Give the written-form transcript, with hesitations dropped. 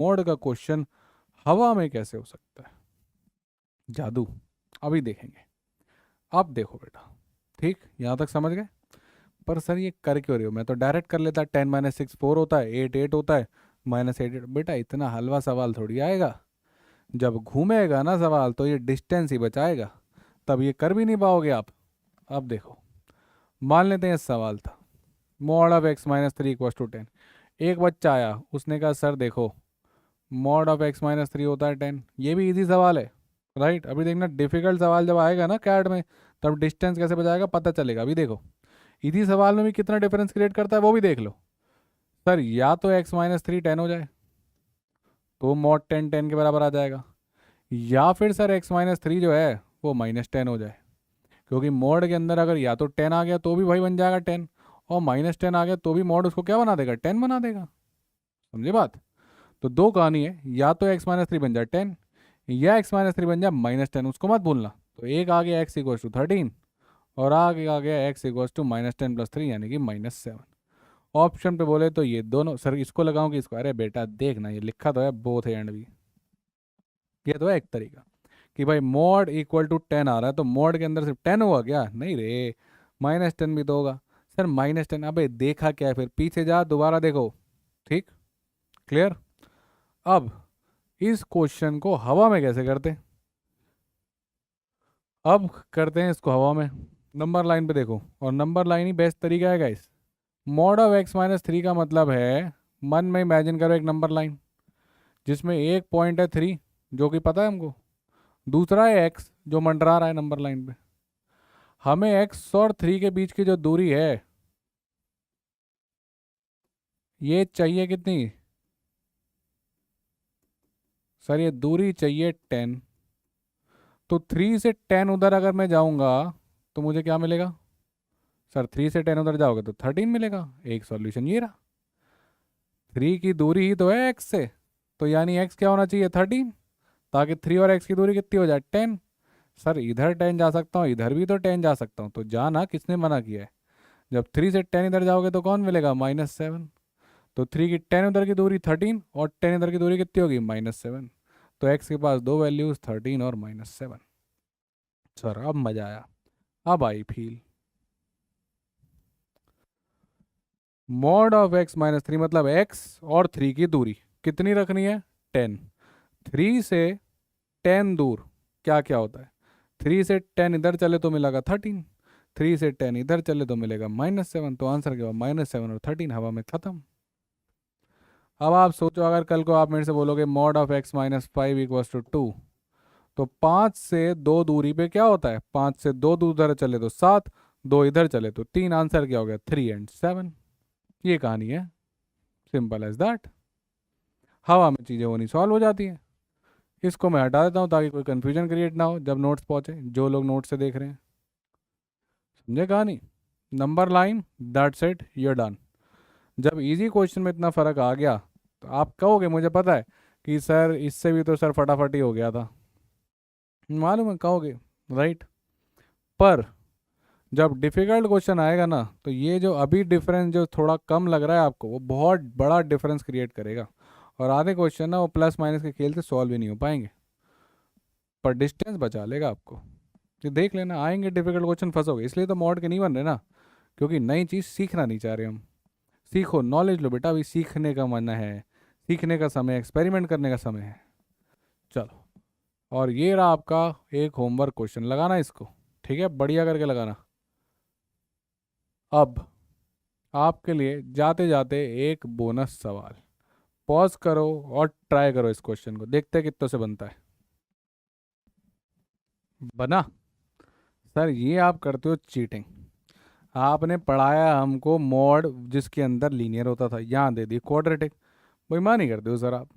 Mod का question हवा में कैसे हो सकता है? जादू अभी देखेंगे। अब देखो बेटा, ठीक यहाँ तक समझ गए? पर सर ये कर क्यों रहे हो? मैं तो डायरेक्ट कर लेता, 10 - 6 4 होता है, 8 8 होता है, -8 बेटा इतना हलवा सवाल थोड़ी आएगा। जब घूमेगा ना सवाल तो ये डिस्टेंस ही बचाएगा, तब ये कर भी नहीं पाओगे आप। अब देखो, मान लेते हैं सवाल था मॉड ऑफ x - 3 = 10। एक बच्चा आया, उसने कहा सर देखो मॉड ऑफ x - 3 होता है 10। ये भी इजी सवाल है, राइट? अभी देखना डिफिकल्ट सवाल जब आएगा ना कैट में, तब डिस्टेंस कैसे बचाएगा पता चलेगा। अभी देखो इसी सवाल में भी कितना डिफरेंस क्रिएट करता है वो भी देख लो। सर या तो x - 3 10 हो जाए तो मॉड 10 10 के बराबर आ जाएगा, या फिर सर x - 3 जो है वो -10 हो जाए। क्योंकि मॉड के अंदर अगर या तो 10 आ गया तो भी वही बन जाएगा 10, और -10 आ गया तो भी मॉड उसको क्या बना देगा? 10 बना देगा। समझे बात? तो दो कहानी है, या तो x - 3 बन जाए 10, या x - 3 बन जाए -10, उसको मत भूलना। तो एक आ गया x = 13, और आगे आ गया x = -10 + 3 यानी कि -7। ऑप्शन पे बोले तो ये दोनों। सर इसको लगाऊं कि इसको? अरे बेटा देखना, ये लिखा तो है बोथ एंड भी। ये तो है एक तरीका कि भाई मॉड = 10 आ रहा है तो मॉड के अंदर सिर्फ 10 होगा क्या? नहीं रे, -10 भी तो होगा। सर -10, अबे देखा क्या है? फिर पीछे जा दोबारा देखो। ठीक, क्लियर? अब इस क्वेश्चन को हवा में कैसे करते? अब करते हैं इसको हवा में। नंबर लाइन पे देखो, और नंबर लाइन ही बेस्ट तरीका है गाइस। मॉड ऑफ x - 3 का मतलब है, मन में इमेजिन करो एक नंबर लाइन जिसमें एक पॉइंट है 3 जो कि पता है हमको, दूसरा है x जो मंडरा रहा है नंबर लाइन पे। हमें x और 3 के बीच की जो दूरी है ये चाहिए कितनी? सर ये दूरी चाहिए 10। तो 3 से 10 उधर अगर मैं जाऊंगा तो मुझे क्या मिलेगा? सर 3 से 10 उधर जाओगे तो 13 मिलेगा। एक सॉल्यूशन ये रहा। 3 की दूरी ही तो है x से, तो यानी x क्या होना चाहिए? 13, ताकि 3 और x की दूरी कितनी हो जाए? 10। सर इधर 10 जा सकता हूँ, इधर भी तो 10 जा सकता हूँ, तो जाना किसने मना किया है? जब 3 से 10 इधर जाओगे तो कौन मिलेगा? -7। तो 3 की 10 उधर की दूरी 13, और 10 इधर की दूरी कितनी होगी? -7। तो x के पास दो वैल्यूज 13 और -7। सर अब मजा आया, अब I feel. Mod of x - 3 मतलब x और 3 की दूरी कितनी रखनी है? 10। 3 से 10 दूर क्या क्या होता है? 3 से 10 इधर चले तो मिलेगा 13, 3 से 10 इधर चले तो मिलेगा -7। तो आंसर क्या हुआ? -7 और 13 हवा में खत्म। अब आप सोचो, अगर कल को आप मेरे से बोलोगे मॉड ऑफ x - 5 = 2, तो 5 से 2 दूरी पे क्या होता है? 5 से 2 दूर उधर चले तो 7, 2 इधर चले तो 3। आंसर क्या हो गया? 3 एंड 7। ये कहानी है, सिंपल एज दैट। हवा में चीज़ें होनी सॉल्व हो जाती हैं। इसको मैं हटा देता हूँ ताकि कोई कंफ्यूजन क्रिएट ना हो जब नोट्स पहुँचे, जो लोग नोट से देख रहे हैं। समझे कहानी? Number line, that's it, your done. जब इजी क्वेश्चन में इतना फ़र्क आ गया तो आप कहोगे मुझे पता है कि सर इससे भी तो सर फटाफट ही हो गया था, मालूम है कहोगे, राइट? पर जब डिफिकल्ट क्वेश्चन आएगा ना तो ये जो अभी डिफरेंस जो थोड़ा कम लग रहा है आपको, वो बहुत बड़ा डिफरेंस क्रिएट करेगा। और आधे क्वेश्चन ना वो प्लस माइनस के खेल से सॉल्व ही नहीं हो पाएंगे, पर डिस्टेंस बचा लेगा आपको। तो देख लेना, आएंगे डिफिकल्ट क्वेश्चन फंसोगे। इसलिए तो मॉड के नहीं बन रहे ना, क्योंकि नई चीज़ सीखना नहीं चाह रहे हम। सीखो, नॉलेज लो बेटा, अभी सीखने का मन है, सीखने का समय, एक्सपेरिमेंट करने का समय है। चलो, और ये रहा आपका एक होमवर्क क्वेश्चन, लगाना इसको, ठीक है? बढ़िया करके लगाना। अब आपके लिए जाते जाते एक बोनस सवाल, पॉज करो और ट्राई करो इस क्वेश्चन को, देखते हैं कितनों से बनता है। बना? सर ये आप करते हो चीटिंग। आपने पढ़ाया हमको मॉड जिसके अंदर लीनियर होता था, यहाँ दे दी क्वाड्रेटिक। बेईमानी करते हो सर आप।